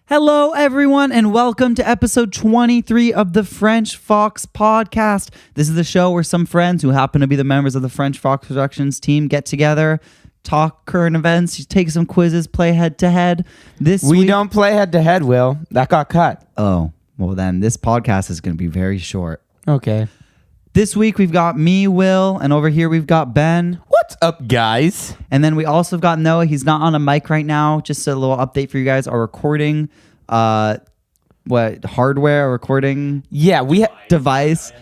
Hello, everyone, and welcome to episode 23 of the French Fox podcast. This is the show where some friends who happen to be the members of the French Fox Productions team get together, talk current events, take some quizzes, play head-to-head. We don't play head-to-head, Will. That got cut. Oh, well then, this podcast is going to be very short. Okay. This week, we've got me, Will, and over here, we've got Ben. What's up, guys? And then we also have got Noah. He's not on a mic right now. Just a little update for you guys. Our recording, recording device.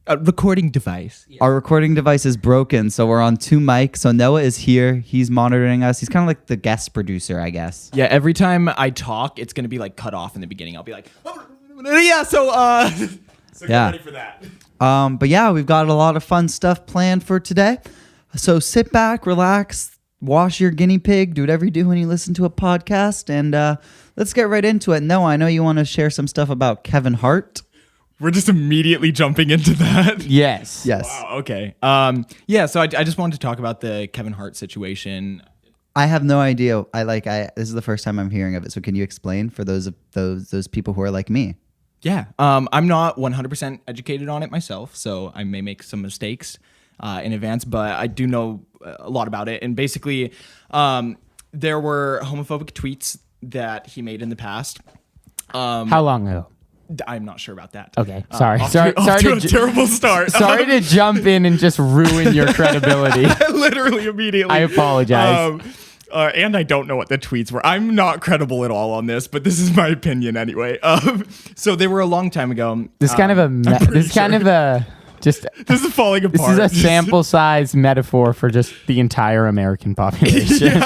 A recording device. Our recording device is broken, so we're on two mics. So Noah is here. He's monitoring us. He's kind of like the guest producer, I guess. Yeah, every time I talk, it's going to be like cut off in the beginning. I'll be like, so get ready for that. But yeah, we've got a lot of fun stuff planned for today. So sit back, relax, wash your guinea pig, do whatever you do when you listen to a podcast, and let's get right into it. Noah, I know you want to share some stuff about Kevin Hart. We're just immediately jumping into that. Yes. Wow, okay. So I just wanted to talk about the Kevin Hart situation. I have no idea. This is the first time I'm hearing of it. So can you explain for those people who are like me? Yeah. I'm not 100% educated on it myself, so I may make some mistakes in advance, but I do know a lot about it. And basically, there were homophobic tweets that he made in the past. How long ago? I'm not sure about that. Okay, sorry. Off to a terrible start. Sorry to jump in and just ruin your credibility. Literally immediately. I apologize. And I don't know what the tweets were. I'm not credible at all on this, but this is my opinion anyway. So they were a long time ago. This is falling apart. This is a sample size metaphor for just the entire American population.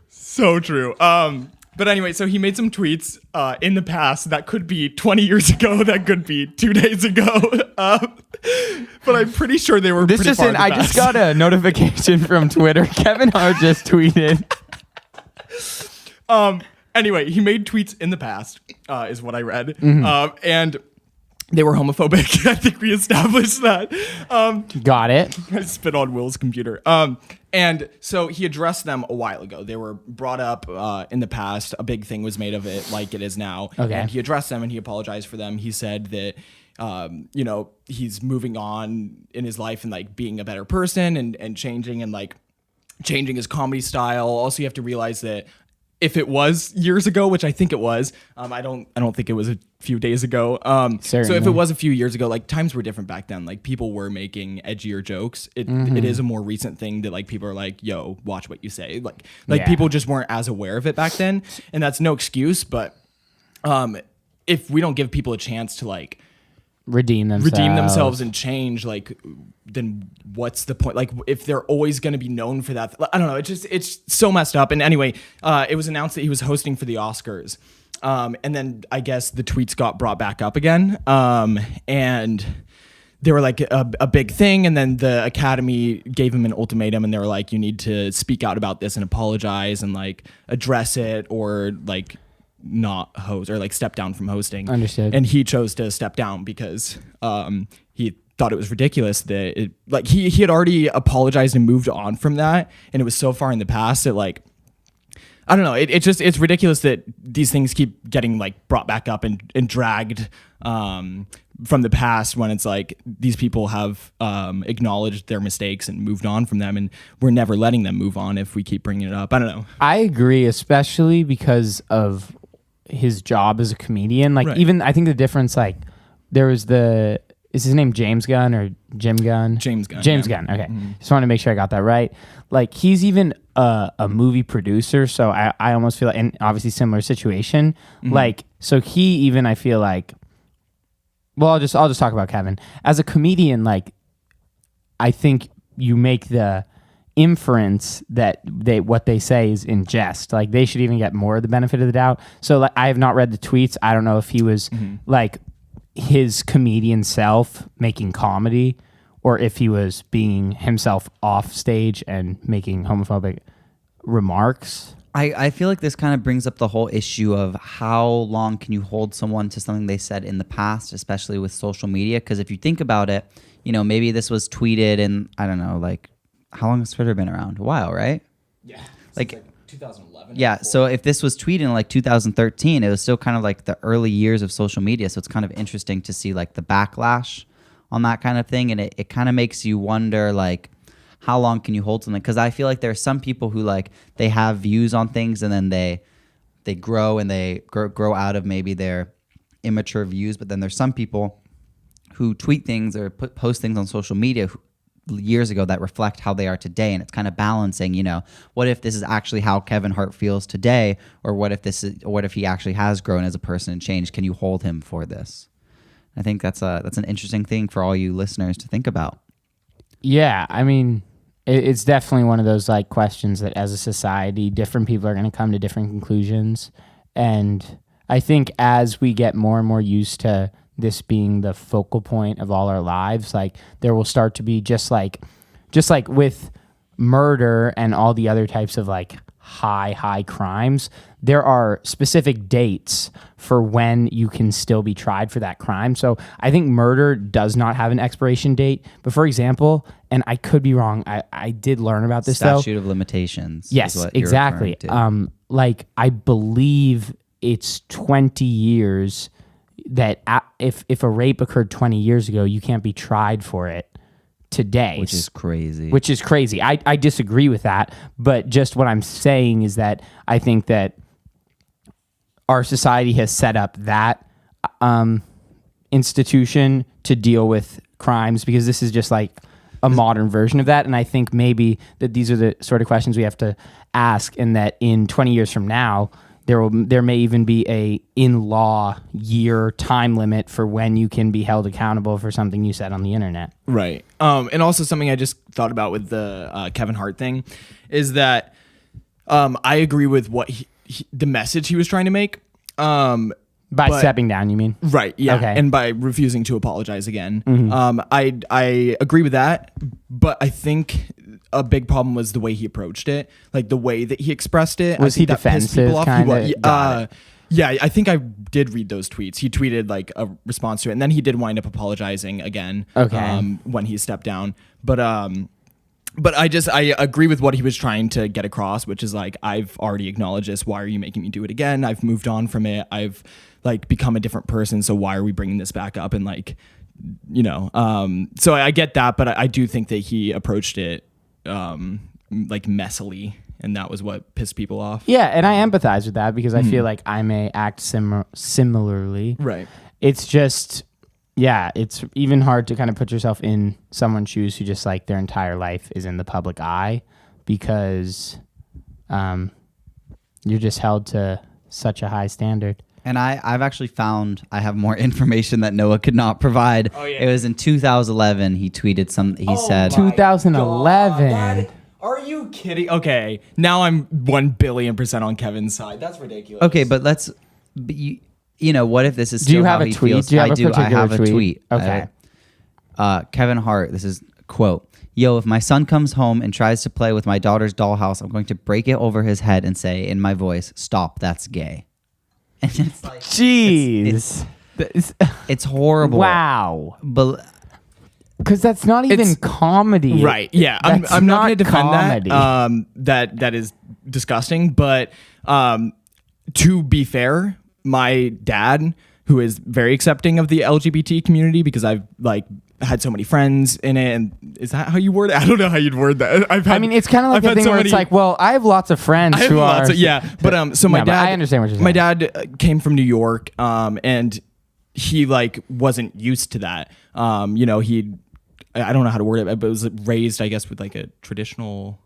So true. But anyway, so he made some tweets in the past that could be 20 years ago, that could be 2 days ago. But I'm pretty sure they were This pretty just far in, in the I past. just got a notification from Twitter. Kevin Hart just tweeted. Anyway, he made tweets in the past, is what I read. Mm-hmm. And they were homophobic. I think we established that. Got it. I spit on Will's computer. And so he addressed them a while ago. They were brought up in the past. A big thing was made of it like it is now. Okay. And he addressed them and he apologized for them. He said that, he's moving on in his life and like being a better person and changing and like changing his comedy style. Also, you have to realize that if it was years ago, which I think it was, I don't think it was a few days ago. So if it was a few years ago, like times were different back then. Like people were making edgier jokes. It is a more recent thing that like people are like, yo, watch what you say. Like people just weren't as aware of it back then. And that's no excuse. But if we don't give people a chance to like redeem themselves and change, like then what's the point? Like if they're always going to be known for that, I don't know. It's so messed up. And anyway, it was announced that he was hosting for the Oscars. And then I guess the tweets got brought back up again. And they were like a big thing. And then the Academy gave him an ultimatum and they were like, you need to speak out about this and apologize and like address it or like not host or like step down from hosting. Understood. And he chose to step down because he thought it was ridiculous that he had already apologized and moved on from that, and it was so far in the past that like I don't know, it's ridiculous that these things keep getting like brought back up and dragged from the past when it's like these people have acknowledged their mistakes and moved on from them, and we're never letting them move on if we keep bringing it up. I don't know. I agree, especially because of his job as a comedian. Like Right. even I think the difference, like there was is his name James Gunn or Jim Gunn? James Gunn. James yeah. Gunn. Okay. Just want to make sure I got that right. Like he's even a movie producer. So I almost feel like, and obviously similar situation. Like, so he even, I feel like, well, I'll just talk about Kevin as a comedian. Like, I think you make the inference that what they say is in jest. Like they should even get more of the benefit of the doubt. So like, I have not read the tweets. I don't know if he was like his comedian self making comedy or if he was being himself off stage and making homophobic remarks. I feel like this kind of brings up the whole issue of how long can you hold someone to something they said in the past, especially with social media. Because if you think about it, maybe this was tweeted in, I don't know, like how long has Twitter been around? A while, right? Yeah. Like 2011. Yeah, so if this was tweeted in like 2013, it was still kind of like the early years of social media. So it's kind of interesting to see like the backlash on that kind of thing. And it kind of makes you wonder like, how long can you hold something? Because I feel like there are some people who like they have views on things and then they grow and they grow out of maybe their immature views. But then there's some people who tweet things or post things on social media years ago that reflect how they are today, and it's kind of balancing, you know, what if this is actually how Kevin Hart feels today, or what if he actually has grown as a person and changed? Can you hold him for this? I think that's an interesting thing for all you listeners to think about. Yeah, I mean, it's definitely one of those like questions that as a society, different people are going to come to different conclusions, and I think as we get more and more used to this being the focal point of all our lives, like there will start to be just like with murder and all the other types of like high crimes, there are specific dates for when you can still be tried for that crime. So I think murder does not have an expiration date. But for example, and I could be wrong, I did learn about this Statute of limitations. Yes, is what you're exactly. referring to. Like I believe it's 20 years that if a rape occurred 20 years ago, you can't be tried for it today. Which is crazy. I disagree with that, but just what I'm saying is that I think that our society has set up that institution to deal with crimes because this is just like a modern version of that. And I think maybe that these are the sort of questions we have to ask, and that in 20 years from now, there may even be a in-law year time limit for when you can be held accountable for something you said on the internet. Right. And also something I just thought about with the Kevin Hart thing is that I agree with what the message he was trying to make. By stepping down, you mean? Right. Yeah. Okay. And by refusing to apologize again. Mm-hmm. I agree with that, but I think a big problem was the way he approached it, like the way that he expressed it. Was he defensive? Yeah, I think I did read those tweets. He tweeted like a response to it, and then he did wind up apologizing again. Okay. When he stepped down, but I agree with what he was trying to get across, which is like, I've already acknowledged this. Why are you making me do it again? I've moved on from it. I've like become a different person. So why are we bringing this back up? And like, you know, so I get that, but I do think that he approached it like messily, and that was what pissed people off. Yeah, and I empathize with that because I feel like I may act similarly. Right. It's just, yeah, it's even hard to kind of put yourself in someone's shoes who just like their entire life is in the public eye because you're just held to such a high standard. And I've actually found I have more information that Noah could not provide. Oh, yeah. It was in 2011. He tweeted he said 2011. God, are you kidding? Okay, now I'm 1,000,000,000% on Kevin's side. That's ridiculous. Okay, but you know, what if this is do you still have how a he tweet? feels? Do you have I have a tweet. Okay. Kevin Hart, this is quote, "Yo, if my son comes home and tries to play with my daughter's dollhouse, I'm going to break it over his head and say in my voice, 'Stop, that's gay.'" And it's like, jeez, it's horrible. Wow. But because that's not even comedy, right? Yeah, I'm not going to defend comedy. That is disgusting. But to be fair, my dad, who is very accepting of the LGBT community, because I've like had so many friends in it, and is that how you word it? I don't know how you'd word that. I mean, it's kind of like a thing where it's like, well, I have lots of friends who are... So my dad... I understand what you're saying. My dad came from New York, and he like wasn't used to that. You know, I don't know how to word it, but was raised, I guess, with like a traditional...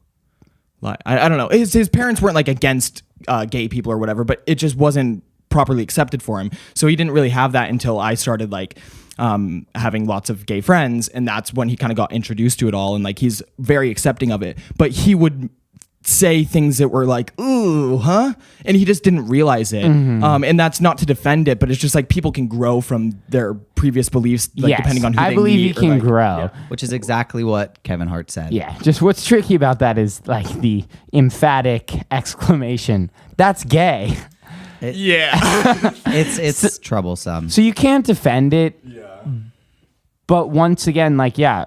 I don't know. His parents weren't like against gay people or whatever, but it just wasn't properly accepted for him. So he didn't really have that until I started like having lots of gay friends, and that's when he kind of got introduced to it all, and like he's very accepting of it. But he would say things that were like, "Ooh, huh?" And he just didn't realize it. And that's not to defend it, but it's just like people can grow from their previous beliefs, like depending on who they meet. I believe he can grow. Yeah. Which is exactly what Kevin Hart said. Yeah. Just what's tricky about that is like the emphatic exclamation, "That's gay." It's troublesome. So you can't defend it. Yeah. But once again, like, yeah,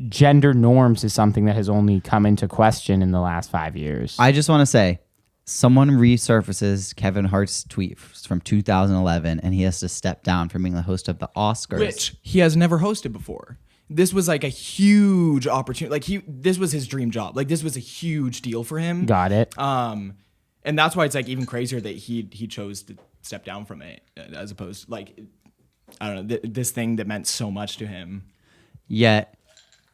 gender norms is something that has only come into question in the last 5 years. I just want to say, someone resurfaces Kevin Hart's tweet from 2011, and he has to step down from being the host of the Oscars. Which he has never hosted before. This was like a huge opportunity. Like this was his dream job. Like this was a huge deal for him. Got it. And that's why it's like even crazier that he chose to step down from it as opposed to like, I don't know, this thing that meant so much to him. Yet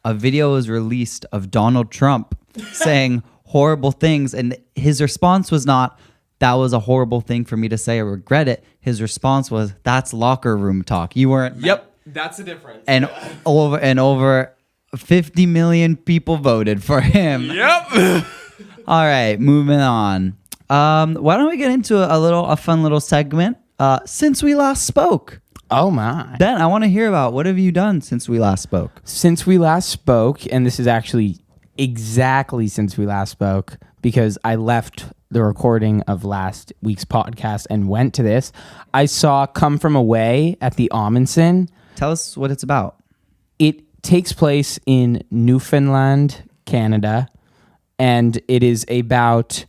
a video was released of Donald Trump saying horrible things, and his response was not, that was a horrible thing for me to say, I regret it. His response was, that's locker room talk. You weren't. Yep. That's the difference. And over 50 million people voted for him. Yep. All right, moving on. Why don't we get into a fun little segment? Since we last spoke. Oh my. Ben, I want to hear about what have you done since we last spoke? Since we last spoke, and this is actually exactly since we last spoke, because I left the recording of last week's podcast and went to this, I saw Come From Away at the Amundsen. Tell us what it's about. It takes place in Newfoundland, Canada, and it is about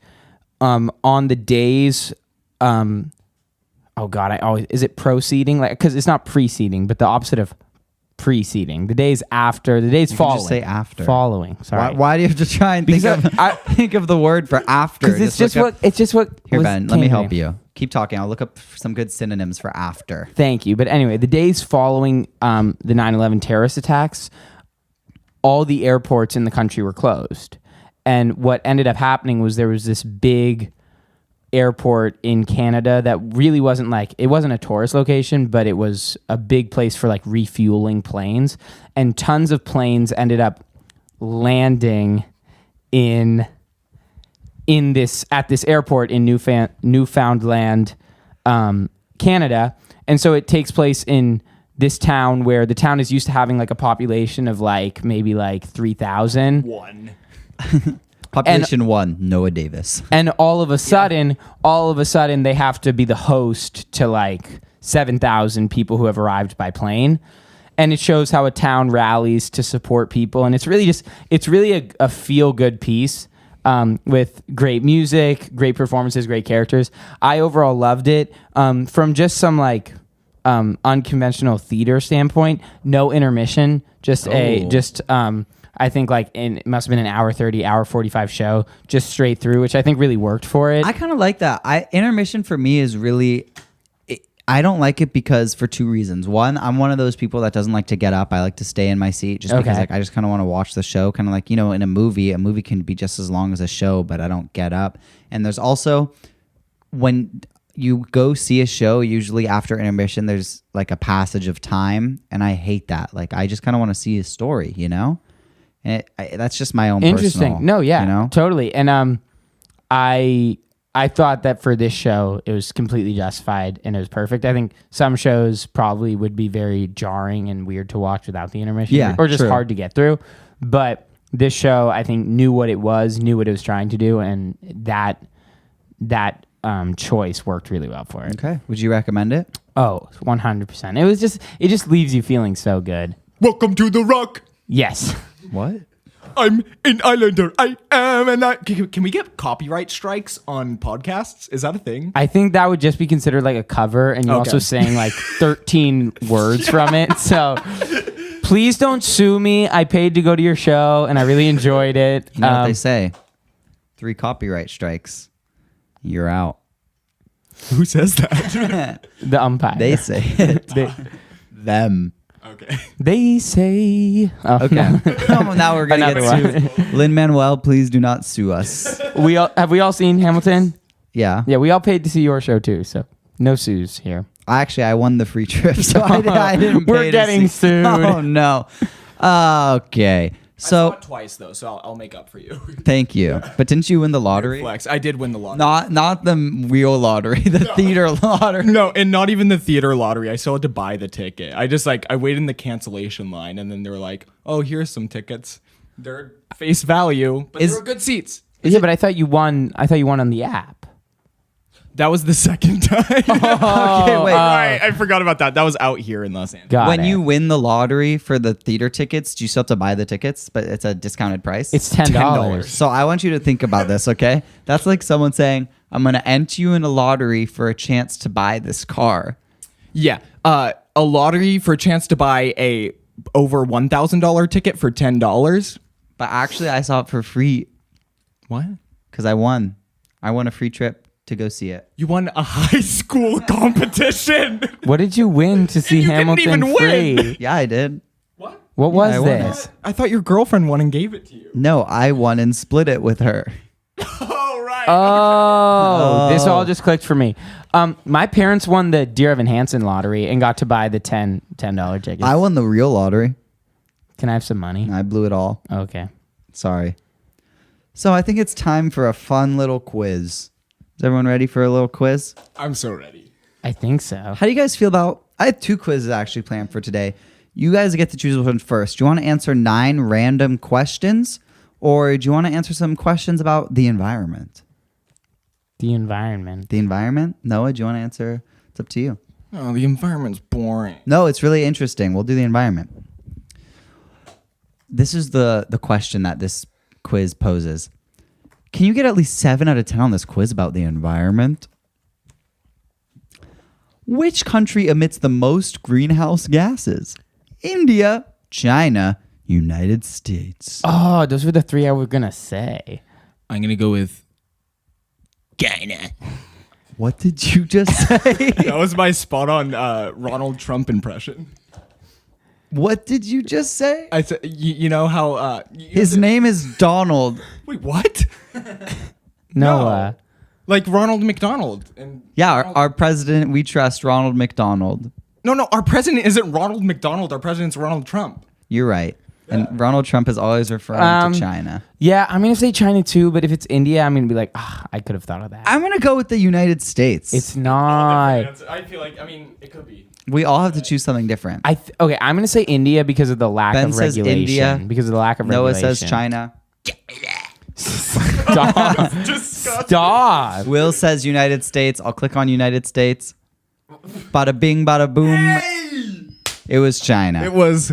on the days is it proceeding? Like, because it's not preceding, but the opposite of preceding. The days after, the days following. Just say after. Following. Sorry. Why do you have to try and think of the word for after? Because it's just what. Here, Ben, let me help you. Keep talking. I'll look up some good synonyms for after. Thank you. But anyway, the days following the 9/11 terrorist attacks, all the airports in the country were closed. And what ended up happening was there was this big airport in Canada that really wasn't it wasn't a tourist location, but it was a big place for like refueling planes. And tons of planes ended up landing at this airport in Newfoundland, Canada. And so it takes place in this town where the town is used to having like a population of like maybe like 3,000. One. Population 1, Noah Davis. And all of a sudden, they have to be the host to like 7,000 people who have arrived by plane. And it shows how a town rallies to support people. And it's really a feel-good piece with great music, great performances, great characters. I overall loved it. From just some like unconventional theater standpoint, no intermission, I think it must have been an hour 30, hour 45 show, just straight through, which I think really worked for it. I kind of like that. Intermission for me is really, I don't like it because for two reasons. One, I'm one of those people that doesn't like to get up. I like to stay in my seat just because I just kind of want to watch the show. Kind of like, in a movie can be just as long as a show, but I don't get up. And there's also, when you go see a show, usually after intermission, there's like a passage of time. And I hate that. Like, I just kind of want to see a story, And that's just my own Interesting. personal, No, yeah, totally. And I thought that for this show, it was completely justified and it was perfect. I think some shows probably would be very jarring and weird to watch without the intermission, or just hard to get through. But this show, I think, knew what it was trying to do, and that choice worked really well for it. Okay. Would you recommend it? Oh, 100%. It just leaves you feeling so good. Welcome to the Rock. Yes. What? I'm an islander. I am Can we get copyright strikes on podcasts? Is that a thing? I think that would just be considered like a cover, and you're also saying like 13 words from it. So please don't sue me. I paid to go to your show, and I really enjoyed it. You know what they say? 3 copyright strikes, you're out. Who says that? The umpire. They say it. Them. Okay. They say. Oh, okay. No. Now we're gonna get sued. Lin-Manuel, please do not sue us. Have we all seen Hamilton? Yeah. Yeah, we all paid to see your show too, so no sues here. I won the free trip, so I didn't pay We're getting sued. Oh no. Okay. So I saw it twice though, so I'll make up for you. Thank you. But didn't you win the lottery? Flex. I did win the lottery. Not the real lottery, the theater lottery. No, and not even the theater lottery. I still had to buy the ticket. I waited in the cancellation line, and then they were like, "Oh, here's some tickets. They're face value, but they were good seats." Yeah, but I thought you won. I thought you won on the app. That was the second time. Okay, wait. I forgot about that. That was out here in Los Angeles. Got When it. you win the lottery for the theater tickets, do you still have to buy the tickets? But it's a discounted price. It's $10. So I want you to think about this, okay? That's like someone saying, I'm going to enter you in a lottery for a chance to buy this car. Yeah. A lottery for a chance to buy a over $1,000 ticket for $10. But actually, I saw it for free What? because I won. I won a free trip to go see it. You won a high school competition. What did you win to see You didn't Hamilton even win. free? Yeah, I did. What? What was I won this? I thought your girlfriend won and gave it to you. No, I won and split it with her. Oh, right. Oh, this all just clicked for me. My parents won the Dear Evan Hansen lottery and got to buy the $10 tickets. I won the real lottery. Can I have some money? I blew it all. Okay. Sorry. So I think it's time for a fun little quiz. Is everyone ready for a little quiz? I'm so ready. I think so. How do you guys feel about... I have 2 quizzes actually planned for today. You guys get to choose one first. Do you want to answer 9 random questions? Or do you want to answer some questions about the environment? The environment. The environment? Noah, do you want to answer? It's up to you. Oh, the environment's boring. No, it's really interesting. We'll do the environment. This is the question that this quiz poses. Can you get at least 7 out of 10 on this quiz about the environment? Which country emits the most greenhouse gases? India, China, United States. Oh, those were the 3 I was going to say. I'm going to go with Guinea. What did you just say? That was my spot on Ronald Trump impression. What did you just say? I said, you know how His name is Donald. Wait, what? Noah. Like Ronald McDonald. And Yeah, our president, we trust Ronald McDonald. No, our president isn't Ronald McDonald. Our president's Ronald Trump. You're right. And Ronald Trump is always referring to China. Yeah, I'm going to say China too, but if it's India, I'm going to be like, I could have thought of that. I'm going to go with the United States. It's not. I feel like, it could be. We all have to choose something different. Okay, I'm going to say India because of the lack Ben of says regulation. India. Because of the lack of Noah regulation. says China. Stop. Stop. Will says United States. I'll click on United States. Bada bing, bada boom. It was China. It was.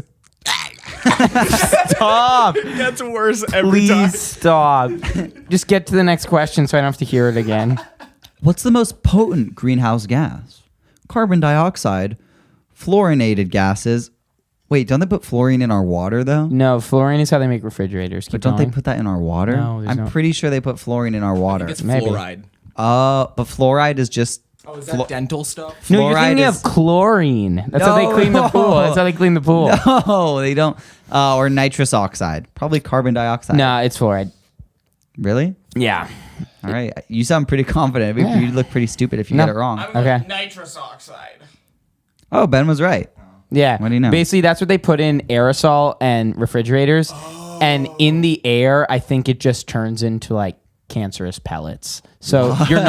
Stop. It gets worse every time. Please stop. Just get to the next question so I don't have to hear it again. What's the most potent greenhouse gas? Carbon dioxide, fluorinated gases. Wait, don't they put fluorine in our water though? No, fluorine is how they make refrigerators. Keep But don't going. they put that in our water? No, there's I'm no- pretty sure they put fluorine in our water. It's Maybe. fluoride. But fluoride is just... Oh, is that dental stuff? No, you're Fluoride thinking is- of chlorine. That's how they No. clean the pool. That's how they clean the pool. No, they don't. Or nitrous oxide. Probably carbon dioxide. No, it's fluoride. Really? Yeah. All right. You sound pretty confident. Yeah. You'd look pretty stupid if you No. get it wrong. Okay. Nitrous oxide. Oh, Ben was right. Yeah. What do you know? Basically, that's what they put in aerosol and refrigerators. And in the air, I think it just turns into like cancerous pellets. So you're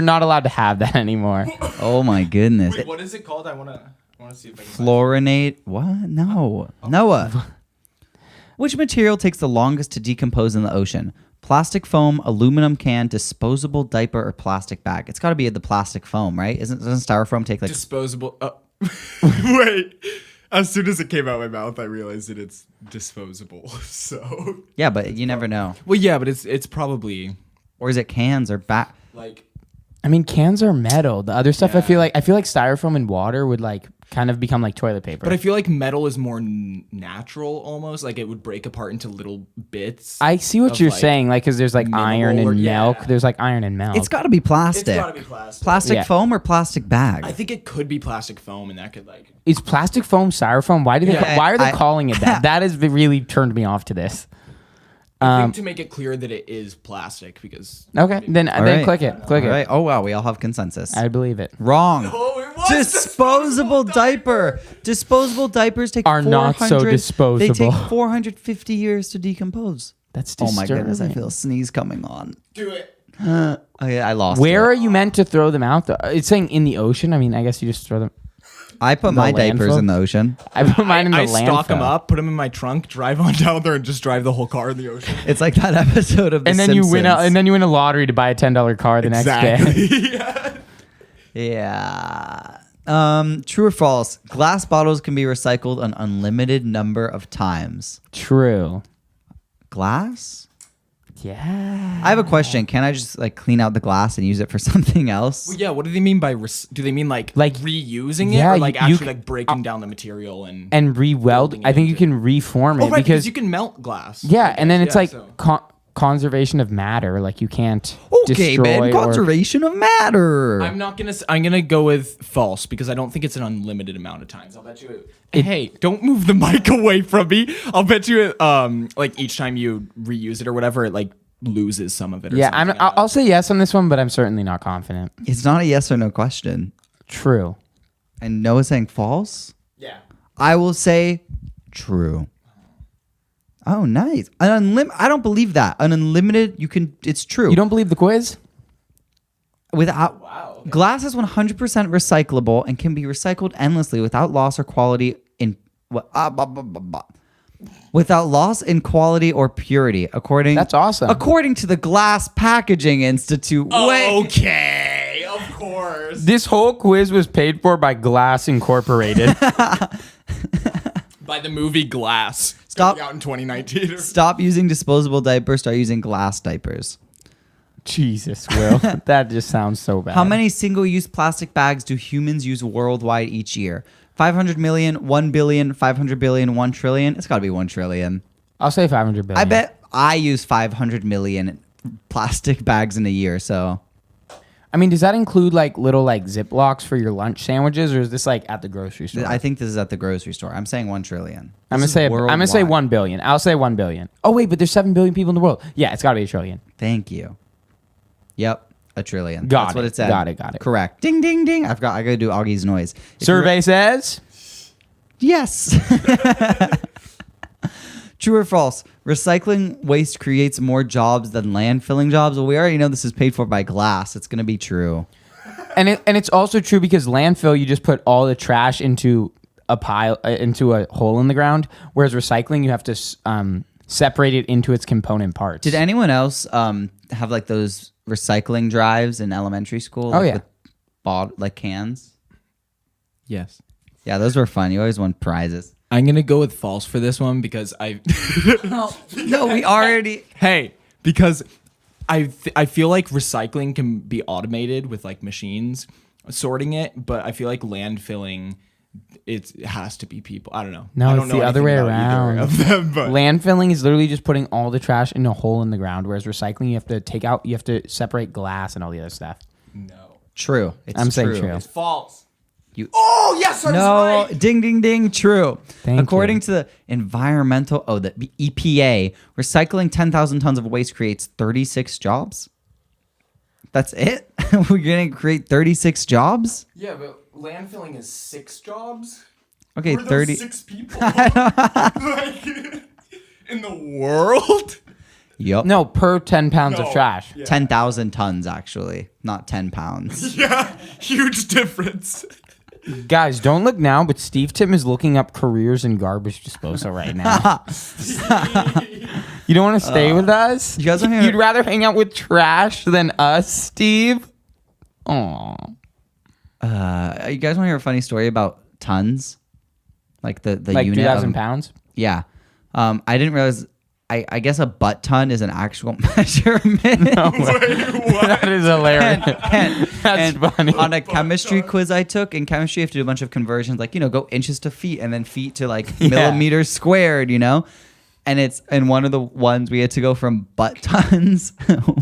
not allowed to have that anymore. Oh my goodness. Wait, what is it called? I want to see if I can Fluorinate. What? No. Noah. Which material takes the longest to decompose in the ocean? Plastic foam, aluminum can, disposable diaper, or plastic bag? It's got to be the plastic foam, right? Doesn't styrofoam take like... disposable. Wait. As soon as it came out of my mouth, I realized that it's disposable. So. Yeah, but you never know. Well, yeah, but it's probably Or is it cans or back? like. I mean, cans are metal. The other stuff, Yeah. I feel like styrofoam and water would like kind of become like toilet paper. But I feel like metal is more natural, almost like it would break apart into little bits. I see what of, you're like, saying, like because there's like iron mineral and or- milk. yeah. There's like iron and milk. It's got to be plastic. It's gotta be plastic. Plastic Yeah. foam or plastic bag? I think it could be plastic foam, and that could like. Is plastic foam styrofoam? Why do they? Yeah, Why are they I- calling it that? That has really turned me off to this. I think to make it clear that it is plastic because. Okay, then right. click it. Click All it. right. Oh, wow. We all have consensus. I believe it. Wrong. Oh, it was Disposable diaper. Disposable diapers take Are not so 400 disposable. They take 450 years to decompose. That's Oh disturbing. my goodness, I feel a sneeze coming on. Do it. Okay, I lost Where it. are you meant to throw them out? Though it's saying in the ocean. I mean, I guess you just throw them. I put the my diapers landfill? in the ocean. I put mine in the I landfill. stock them up, put them in my trunk, drive on down there, and just drive the whole car in the ocean. It's like that episode of The and then Simpsons. you win a lottery to buy a $10 car the next day. Yeah. Yeah. True or false? Glass bottles can be recycled an unlimited number of times. True. Glass? Yeah. I have a question. Can I just like clean out the glass and use it for something else? Well, yeah, what do they mean by do they mean like reusing it, yeah, or like you actually c- like breaking down the material and re-weld? building I think it you can reform it oh, right, because you can melt glass. yeah, I and then guess, it's yeah, like so. conservation of matter. Like you can't Okay, destroy man. or Conservation of matter. I'm gonna go with false because I don't think it's an unlimited amount of times. I'll bet you. Hey, don't move the mic away from me. I'll bet you. Like each time you reuse it or whatever, it like loses some of it. Or yeah. something. I'll say yes on this one, but I'm certainly not confident. It's not a yes or no question. True. And Noah's saying false? Yeah. I will say true. Oh, nice. I don't believe that. An unlimited, it's true. You don't believe the quiz? Without Wow. Okay. glass is 100% recyclable and can be recycled endlessly without loss or quality without loss in quality or purity, That's awesome. According to the Glass Packaging Institute. Okay, of course. This whole quiz was paid for by Glass Incorporated. By the movie Glass. Stop. Coming out in 2019. Stop using disposable diapers. Start using glass diapers. Jesus, Will. That just sounds so bad. How many single-use plastic bags do humans use worldwide each year? 500 million, 1 billion, 500 billion, 1 trillion. It's got to be 1 trillion. I'll say 500 billion. I bet I use 500 million plastic bags in a year, so... I mean, does that include like little like Ziplocs for your lunch sandwiches, or is this like at the grocery store? I think this is at the grocery store. I'm saying 1 trillion. I'm gonna say 1 billion. I'll say 1 billion. Oh wait, but there's 7 billion people in the world. Yeah, it's got to be a trillion. Thank you. Yep, a trillion. Got That's it. what it said. Got it. Correct. Ding, ding, ding. I got to do Augie's noise. If Survey says yes. True or false? Recycling waste creates more jobs than landfilling jobs. Well, we already know this is paid for by Glass. It's going to be true. and it's also true because landfill, you just put all the trash into a pile, into a hole in the ground, whereas recycling, you have to separate it into its component parts. Did anyone else have like those recycling drives in elementary school? Oh, like, yeah. with like cans? Yes. Yeah, those were fun. You always won prizes. I'm gonna go with false for this one because No, we already... Hey, because I feel like recycling can be automated with like machines sorting it, but I feel like landfilling it has to be people. I don't know. No, I don't it's know the other anything way about either around. of them, but Landfilling is literally just putting all the trash in a hole in the ground, whereas recycling, you have to separate glass and all the other stuff. no, True. It's I'm saying true. it's false. You- Oh yes, I was No, right. ding, ding, ding, true. Thank According you. to the the EPA, recycling 10,000 tons of waste creates 36 jobs. That's it? We're going to create 36 jobs? Yeah, but landfilling is 6 jobs. Okay, Who are those 30. 6 people like in the world. Yep. No, per 10 pounds of No. trash. Yeah. 10,000 tons, actually, not 10 pounds. Yeah, huge difference. Guys, don't look now, but Steve Tim is looking up careers in garbage disposal right now. You don't want to stay with us? you guys wanna hear- You'd rather hang out with trash than us, Steve? Aw. You guys want to hear a funny story about tons? Like the Like unit 2,000 of, pounds? Yeah. I didn't realize. I guess a butt ton is an actual measurement. Wait, what? That is hilarious. That's funny. On a chemistry quiz I took, in chemistry, you have to do a bunch of conversions, like, go inches to feet and then feet to like millimeters squared, And it's in one of the ones we had to go from butt tons.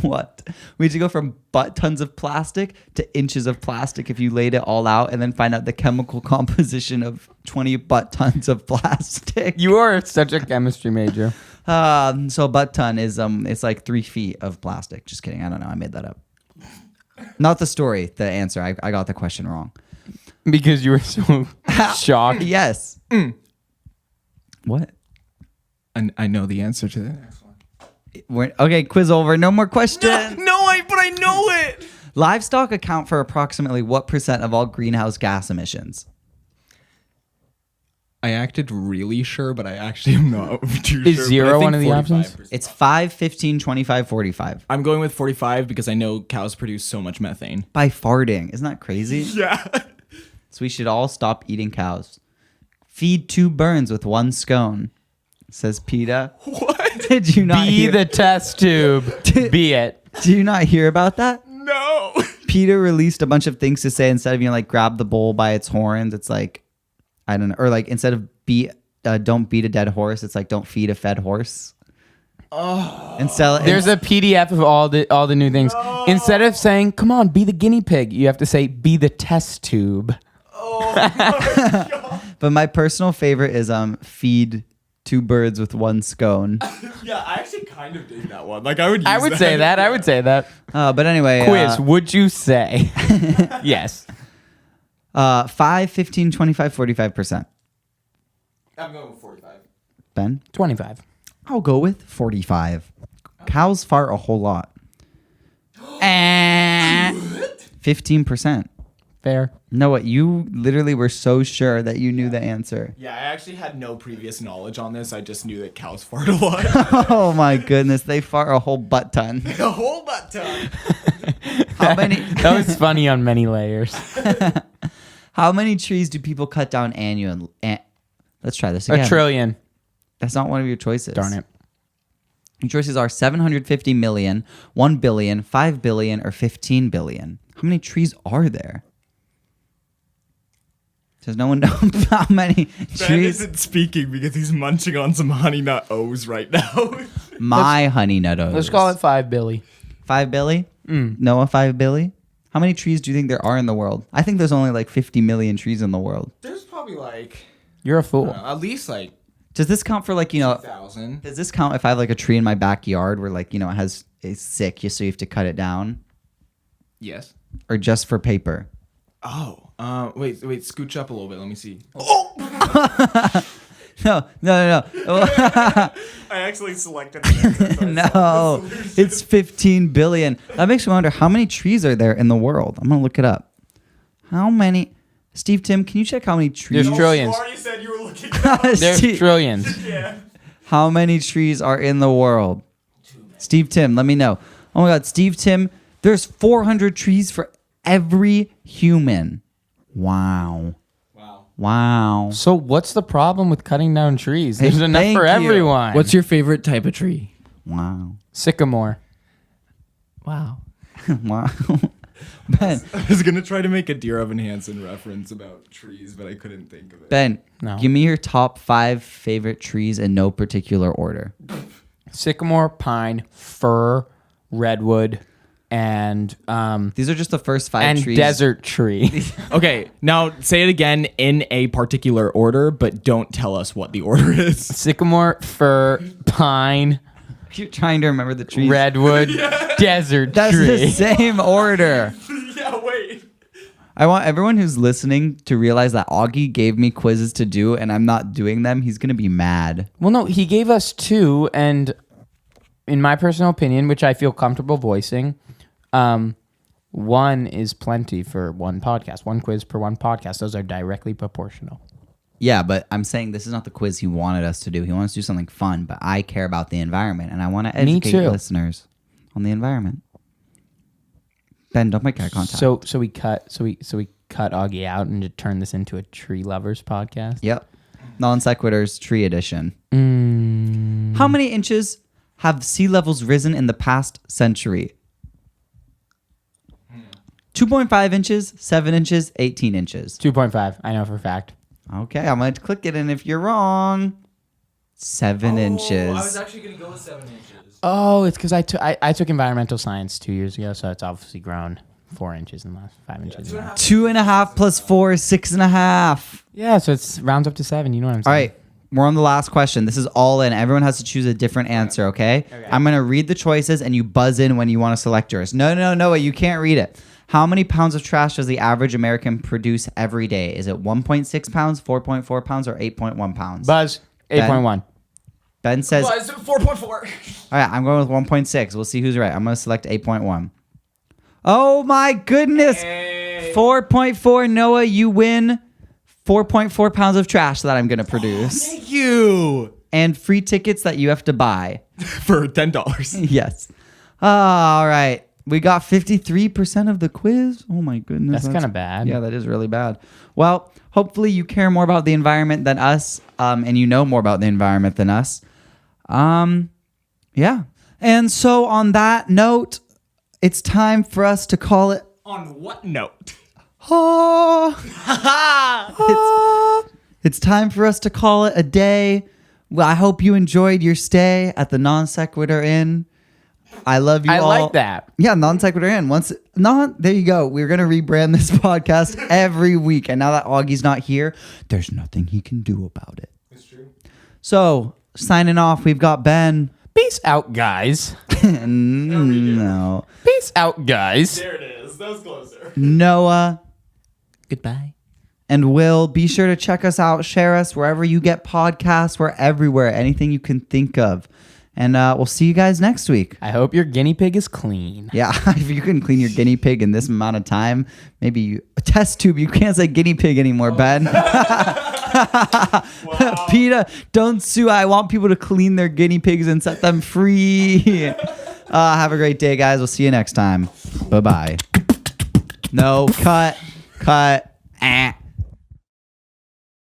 What? We had to go from butt tons of plastic to inches of plastic if you laid it all out and then find out the chemical composition of 20 butt tons of plastic. You are such a chemistry major. So a butt ton is it's like 3 feet of plastic. Just kidding. I don't know. I made that up. Not the story, the answer. I got the question wrong. Because you were so shocked. Yes. What? And I know the answer to the next one. Okay, quiz over. No more questions. But I know it. Livestock account for approximately what % of all greenhouse gas emissions? I acted really sure, but I actually am not too Is sure. zero but I think one of the 45%. options? It's 5, 15, 25, 45. I'm going with 45 because I know cows produce so much methane. By farting. Isn't that crazy? Yeah. So we should all stop eating cows. Feed 2 birds with 1 scone, says PETA. What? Did you not Be hear? the test tube. Be it. Do you not hear about that? No. PETA released a bunch of things to say instead of, like, grab the bull by its horns. It's like, I don't know. Or like instead of don't beat a dead horse, it's like don't feed a fed horse. Oh. And sell it. There's a PDF of all the new things. No. Instead of saying, come on, be the guinea pig, you have to say, be the test tube. Oh my God. But my personal favorite is feed 2 birds with 1 scone. Yeah, I actually kind of dig that one. Like I would say that. I would say that. But anyway. Quiz, would you say? Yes. 5, 15, 25, 45%. I'm going with 45. Ben? 25. I'll go with 45. Cows fart a whole lot. 15%. Fair. Noah, you literally were so sure that you knew the answer. Yeah, I actually had no previous knowledge on this. I just knew that cows fart a lot. Oh my goodness, they fart a whole butt ton. A whole butt ton. How many? That was funny on many layers. How many trees do people cut down annually? Let's try this again. A trillion. That's not one of your choices. Darn it. Your choices are 750 million, 1 billion, 5 billion, or 15 billion. How many trees are there? Does no one know how many Ben trees? isn't speaking because he's munching on some honey nut O's right now. My honey nut O's. Let's call it 5 Billy. 5 Billy? Noah, 5 Billy? How many trees do you think there are in the world? I think there's only like 50 million trees in the world. There's probably like You're a fool. at least like Does this count for like, 1,000. does this count if I have like a tree in my backyard where like, it's sick, so you have to cut it down? Yes. Or just for paper? Oh, wait, scooch up a little bit. Let me see. No. I actually selected the No, it's 15 billion. That makes me wonder, how many trees are there in the world? I'm going to look it up. How many? Steve, Tim, can you check how many trees? There's trillions. You said you were looking. There's Steve, trillions. Yeah. how many trees are in the world? Steve, Tim, let me know. Oh my God, Steve, Tim, there's 400 trees for every human. Wow. So what's the problem with cutting down trees? There's Hey, enough thank for you. everyone. What's your favorite type of tree? Wow. sycamore? Wow. Wow. Ben, I was gonna try to make a Dear Evan Hansen reference about trees, but I couldn't think of it. Ben, No. give me your top 5 favorite trees in no particular order. Sycamore, pine, fir, redwood, and These are just the first 5 trees. desert tree. Okay, now say it again in a particular order, but don't tell us what the order is. Sycamore, fir, pine, You're trying to remember the trees. redwood, desert That's tree. the same order. Yeah, wait. I want everyone who's listening to realize that Augie gave me quizzes to do and I'm not doing them. He's going to be mad. Well, no, he gave us 2, and in my personal opinion, which I feel comfortable voicing, 1 is plenty for one podcast. 1 quiz per 1 podcast. Those are directly proportional. Yeah, but I'm saying this is not the quiz he wanted us to do. He wants to do something fun, but I care about the environment and I want to educate too. listeners on the environment. Ben, don't make eye contact. So we cut Augie out and to turn this into a tree lovers podcast. Yep. Non sequiturs tree edition. Mm. How many inches have sea levels risen in the past century? 2.5 inches, 7 inches, 18 inches. 2.5. I know for a fact. Okay, I'm going to click it, and if you're wrong, 7 inches. actually gonna go with 7 inches. Oh, it's because I took environmental science 2 years ago, so it's obviously grown 4 inches in the last 5 inches. 2.5 plus 4 is 6.5. Yeah, so it's rounds up to 7. You know what I'm All saying? right, we're on the last question. This is all in. Everyone has to choose a different answer, okay? I'm going to read the choices, and you buzz in when you want to select yours. No, you can't read it. How many pounds of trash does the average American produce every day? Is it 1.6 pounds, 4.4 pounds, or 8.1 pounds? Buzz, 8.1. Ben says, all 4.4. right, I'm going with 1.6. We'll see who's right. I'm going to select 8.1. Oh, my goodness. 4.4. Noah, you win 4.4 pounds of trash that I'm going to produce. Thank you. And free tickets that you have to buy. For $10. Yes. All right. We got 53% of the quiz. Oh my goodness. That's kind of bad. Yeah, that is really bad. Well, hopefully you care more about the environment than us, and you know more about the environment than us. Yeah. And so on that note, it's time for us to call it. On what note? It's time for us to call it a day. Well, I hope you enjoyed your stay at the Non Sequitur Inn. I love you all. I like that. Yeah, Non Sequitur Inn. There you go. We're going to rebrand this podcast every week. And now that Augie's not here, there's nothing he can do about it. It's true. So, signing off, we've got Ben. Peace out, guys. No. Peace out, guys. There it is. That was closer. Noah. Goodbye. And Will. Be sure to check us out. Share us wherever you get podcasts. We're everywhere. Anything you can think of. And we'll see you guys next week. I hope your guinea pig is clean. Yeah, if you can clean your guinea pig in this amount of time, maybe a test tube. You can't say guinea pig anymore, Ben. Wow. PETA, don't sue. I want people to clean their guinea pigs and set them free. Have a great day, guys. We'll see you next time. Bye-bye. No, cut.